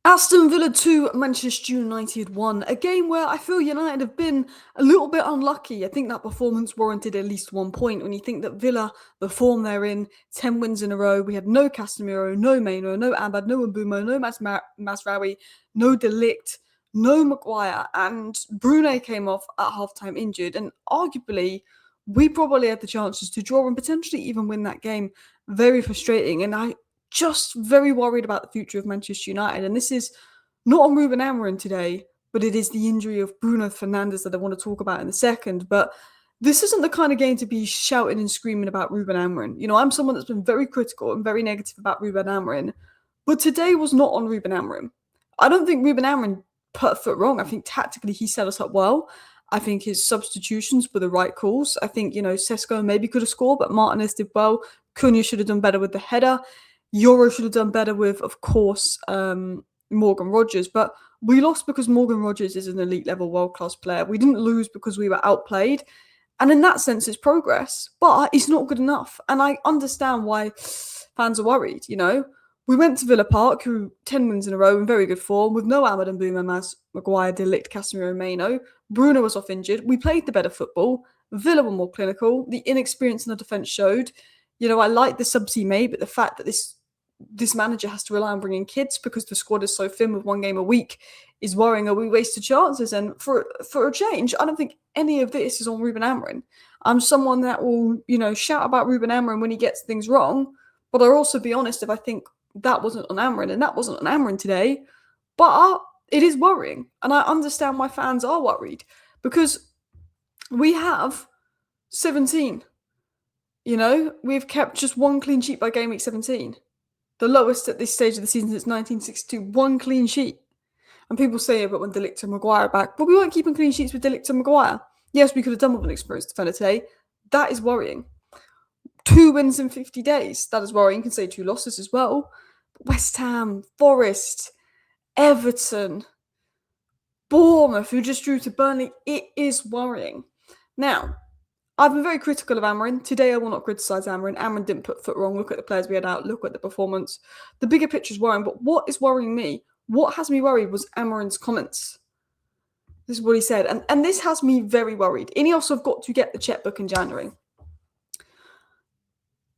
Aston Villa 2, Manchester United 1. A game where I feel United have been a little bit unlucky. I think that performance warranted at least 1 point. When you think that Villa, the form they're in, 10 wins in a row, we had no Casemiro, no Maino, no Abad, no Mbumo, no Masraoui, no De Ligt, no Maguire, and Bruno came off at halftime injured. And arguably, we probably had the chances to draw and potentially even win that game. Very frustrating. And I just very worried about the future of Manchester United. And this is not on Ruben Amorim today, but it is the injury of Bruno Fernandes that I want to talk about in a second. But this isn't the kind of game to be shouting and screaming about Ruben Amorim. You know, I'm someone that's been very critical and very negative about Ruben Amorim, but today was not on Ruben Amorim. I don't think Ruben Amorim put a foot wrong. I think tactically he set us up well. I think his substitutions were the right calls. I think, Sesko maybe could have scored, but Martinez did well. Cunha should have done better with the header. Yoro should have done better with, of course, Morgan Rogers. But we lost because Morgan Rogers is an elite level world-class player. We didn't lose because we were outplayed. And in that sense, it's progress. But it's not good enough. And I understand why fans are worried, We went to Villa Park, who 10 wins in a row in very good form, with no Ahmad and Bouma, Maguire, De Ligt, Casemiro, Maino. Bruno was off injured. We played the better football. Villa were more clinical. The inexperience in the defence showed. I like the subs he made, but the fact that this manager has to rely on bringing kids because the squad is so thin with one game a week is worrying. Are we wasted chances? And for a change, I don't think any of this is on Ruben Amorim. I'm someone that will, shout about Ruben Amorim when he gets things wrong, but I'll also be honest if I think that wasn't on Amorim and that wasn't on Amorim today. But it is worrying, and I understand why fans are worried because we have 17. We've kept just one clean sheet by game week 17. The lowest at this stage of the season since 1962. One clean sheet. And people say, but when De Ligt and Maguire are back, but we weren't keeping clean sheets with De Ligt and Maguire. Yes, we could have done with an experienced defender today. That is worrying. 2 wins in 50 days. That is worrying. You can say 2 losses as well. West Ham, Forest, Everton, Bournemouth, who just drew to Burnley. It is worrying. Now, I've been very critical of Amorim. Today, I will not criticise Amorim. Amorim didn't put foot wrong. Look at the players we had out. Look at the performance. The bigger picture is worrying. But what is worrying me, what has me worried was Amorim's comments. This is what he said. And this has me very worried. Ineos have got to get the checkbook in January.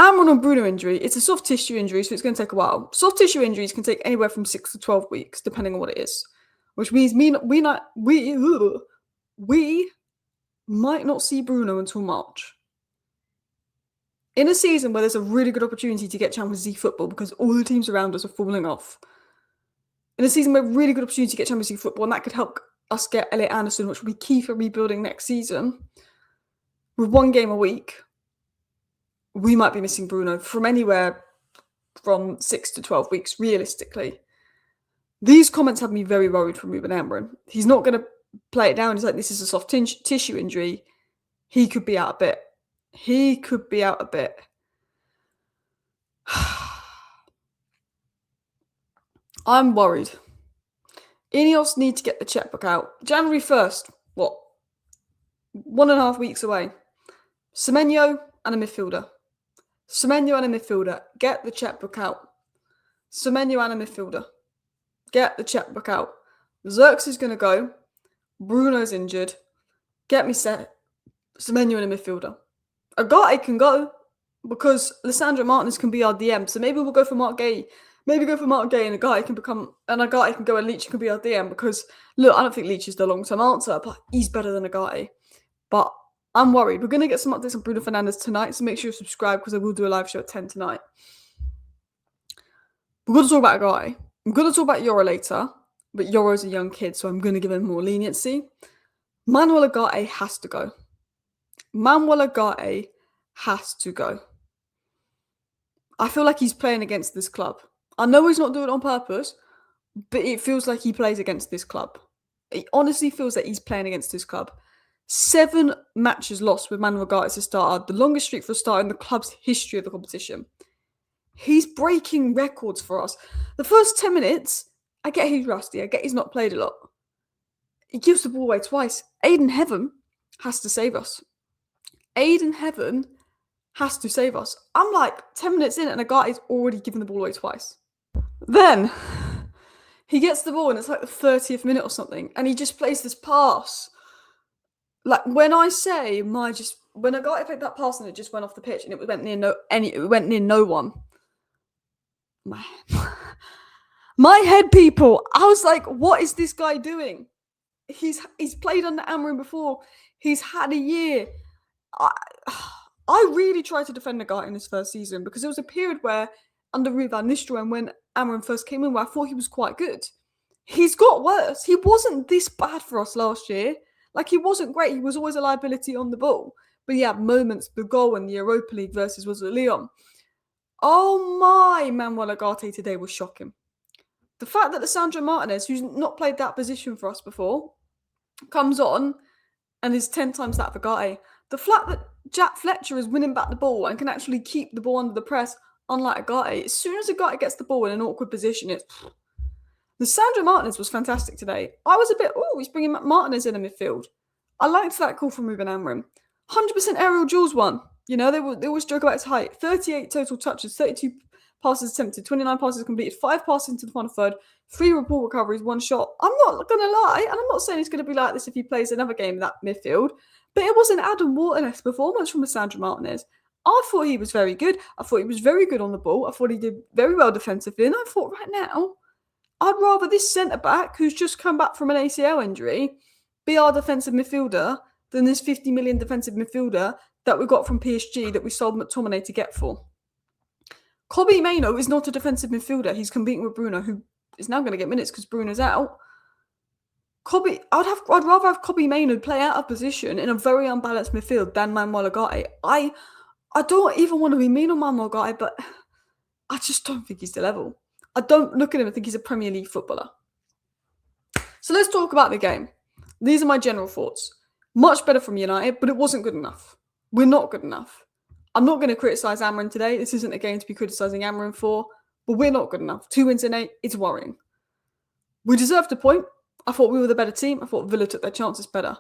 Amorim and Bruno injury, it's a soft tissue injury, so it's going to take a while. Soft tissue injuries can take anywhere from 6 to 12 weeks, depending on what it is. Which means we might not see Bruno until March. In a season where there's a really good opportunity to get Champions League football because all the teams around us are falling off. In a season where really good opportunity to get Champions League football, and that could help us get Elliot Anderson, which will be key for rebuilding next season. With 1 game a week, we might be missing Bruno from anywhere from 6 to 12 weeks, realistically. These comments have me very worried from Ruben Amorim. He's not going to play it down. He's like, this is a soft tissue injury. He could be out a bit. I'm worried. Ineos need to get the checkbook out. January 1st, 1.5 weeks away. Semenyo and a midfielder. Get the checkbook out. Semenyo and a midfielder. Get the checkbook out. Xerxes is going to go. Bruno's injured. Get me set. Semenyo and a midfielder. Ugarte can go because Lissandro Martinez can be our DM. So maybe we'll go for Mark Gay. Maybe go for Mark Gay and Ugarte can go and Leach can be our DM because, look, I don't think Leach is the long-term answer, but he's better than Ugarte. But I'm worried. We're going to get some updates on Bruno Fernandes tonight, so make sure you subscribe because I will do a live show at 10 tonight. We're going to talk about Ugarte. I'm going to talk about Yoro later, but Yoro's a young kid, so I'm going to give him more leniency. Manuel Ugarte has to go. I feel like he's playing against this club. I know he's not doing it on purpose, but it feels like he plays against this club. It honestly feels like he's playing against this club. 7 matches lost with Manuel Ugarte as a starter, the longest streak for a starter in the club's history of the competition. He's breaking records for us. The first 10 minutes, I get he's rusty. I get he's not played a lot. He gives the ball away twice. Aiden Heaven has to save us. I'm like 10 minutes in and a guy is already given the ball away twice. Then He gets the ball and it's like the 30th minute or something, and he just plays this pass. Like when I say when a guy played that pass and it just went off the pitch and it went near no one. My my head, people. I was like, what is this guy doing? He's played under Amorim before. He's had a year. I really tried to defend the guy in his first season because there was a period where under Ruben Amorim and when Amorim first came in where I thought he was quite good. He's got worse. He wasn't this bad for us last year. Like, he wasn't great. He was always a liability on the ball. But he had moments, the goal in the Europa League versus was it Lyon. Oh my, Manuel Ugarte today was shocking. The fact that Lisandro Martinez, who's not played that position for us before, comes on and is 10 times that of Ugarte. The fact that Jack Fletcher is winning back the ball and can actually keep the ball under the press, unlike Ugarte. As soon as Ugarte gets the ball in an awkward position, it's... Lisandro Martinez was fantastic today. I was a bit, he's bringing Martinez in the midfield. I liked that call from Ruben Amorim. 100% aerial duels won. You know, they always joke about his height. 38 total touches, 32 passes attempted, 29 passes completed, 5 passes into the final third, 3 ball recoveries, 1 shot. I'm not going to lie, and I'm not saying he's going to be like this if he plays another game in that midfield, but it was an Adam Wharton-esque performance from Lisandro Martinez. I thought he was very good. I thought he was very good on the ball. I thought he did very well defensively, and I thought right now, I'd rather this centre-back who's just come back from an ACL injury be our defensive midfielder than this 50 million defensive midfielder that we got from PSG that we sold McTominay to get for. Kobbie Mainoo is not a defensive midfielder. He's competing with Bruno, who is now going to get minutes because Bruno's out. I'd rather have Kobbie Mainoo play out of position in a very unbalanced midfield than Manuel Ugarte. I don't even want to be mean on Manuel Ugarte, but I just don't think he's the level. I don't look at him and think he's a Premier League footballer. So let's talk about the game. These are my general thoughts. Much better from United, but it wasn't good enough. We're not good enough. I'm not going to criticise Amorim today. This isn't a game to be criticising Amorim for, but we're not good enough. 2 wins in 8, it's worrying. We deserved a point. I thought we were the better team. I thought Villa took their chances better.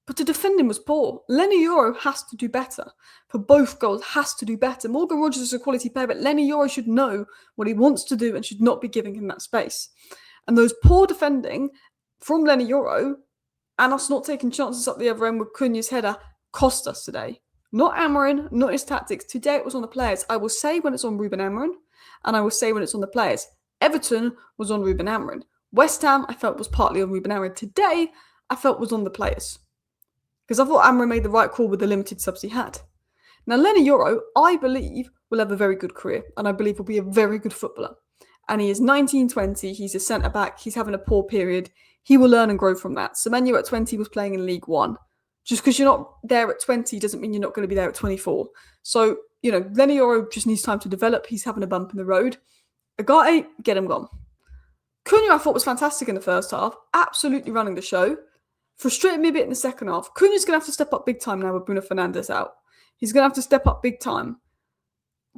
But the defending was poor. Lenny Yoro has to do better. For both goals, has to do better. Morgan Rogers is a quality player, but Lenny Yoro should know what he wants to do and should not be giving him that space. And those poor defending from Lenny Yoro and us not taking chances up the other end with Cunha's header cost us today. Not Amorim, not his tactics. Today it was on the players. I will say when it's on Ruben Amorim, and I will say when it's on the players. Everton was on Ruben Amorim. West Ham, I felt was partly on Ruben Amorim. Today, I felt was on the players. Because I thought Amorim made the right call with the limited subs he had. Now, Lenny Yoro, I believe, will have a very good career. And I believe will be a very good footballer. And he is 19, 20. He's a centre-back. He's having a poor period. He will learn and grow from that. Semenyo at 20 was playing in League One. Just because you're not there at 20 doesn't mean you're not going to be there at 24. So, Lenny Yoro just needs time to develop. He's having a bump in the road. Ugarte, get him gone. Cunha, I thought, was fantastic in the first half. Absolutely running the show. Frustrated me a bit in the second half. Cunha's going to have to step up big time now with Bruno Fernandes out. He's going to have to step up big time.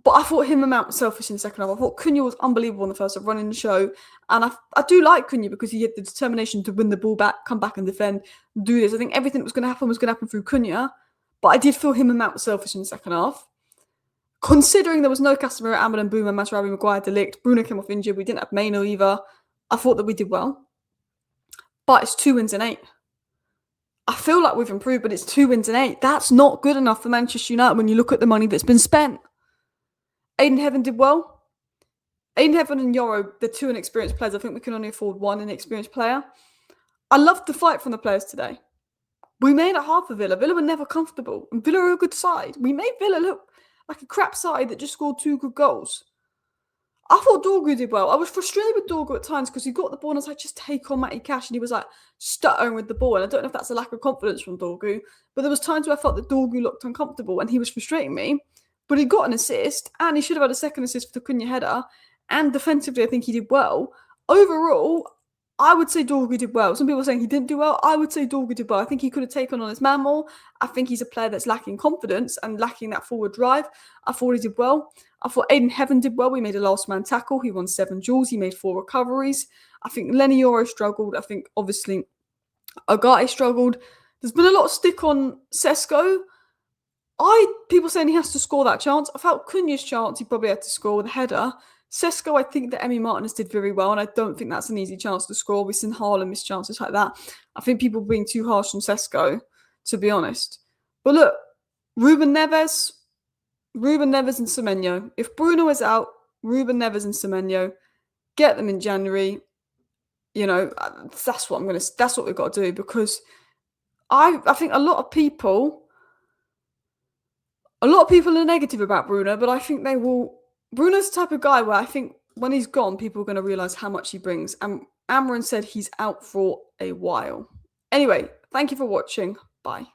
But I thought him and Mount was selfish in the second half. I thought Cunha was unbelievable in the first half, running the show. And I do like Cunha because he had the determination to win the ball back, come back and defend, do this. I think everything that was going to happen through Cunha. But I did feel him and Mount were selfish in the second half. Considering there was no Casemiro, Ahmed and Bouma, Masraoui, Maguire, De Ligt, Bruno came off injured. We didn't have Mainoo either. I thought that we did well. But it's 2 wins in 8. I feel like we've improved, but it's 2 wins in 8. That's not good enough for Manchester United when you look at the money that's been spent. Aiden Heaven did well. Aiden Heaven and Yoro, they're 2 inexperienced players. I think we can only afford 1 inexperienced player. I loved the fight from the players today. We made it hard for Villa. Villa were never comfortable. And Villa are a good side. We made Villa look like a crap side that just scored 2 good goals. I thought Dorgu did well. I was frustrated with Dorgu at times because he got the ball and I was like, just take on Matty Cash. And he was like stuttering with the ball. And I don't know if that's a lack of confidence from Dorgu. But there was times where I felt that Dorgu looked uncomfortable and he was frustrating me. But he got an assist and he should have had a second assist for the Cunha header. And defensively, I think he did well. Overall, I would say Dorgu did well. Some people are saying he didn't do well. I would say Dorgu did well. I think he could have taken on his man more. I think he's a player that's lacking confidence and lacking that forward drive. I thought he did well. I thought Aiden Heaven did well. We made a last man tackle. He won 7 duels. He made 4 recoveries. I think Lenny Yoro struggled. I think obviously Ugarte struggled. There's been a lot of stick on Sesko. People saying he has to score that chance. I felt Cunha's chance he probably had to score with a header. Sesko, I think that Emmy Martinez did very well, and I don't think that's an easy chance to score. We've seen Haaland miss chances like that. I think people are being too harsh on Sesko, to be honest. But look, Ruben Neves, Ruben Neves and Semenyo. If Bruno is out, Ruben Neves and Semenyo, get them in January. You know, that's what that's what we've got to do, because I think a lot of people are negative about Bruno, but I think they will. Bruno's the type of guy where I think when he's gone, people are going to realize how much he brings. And Amorim said he's out for a while. Anyway, thank you for watching. Bye.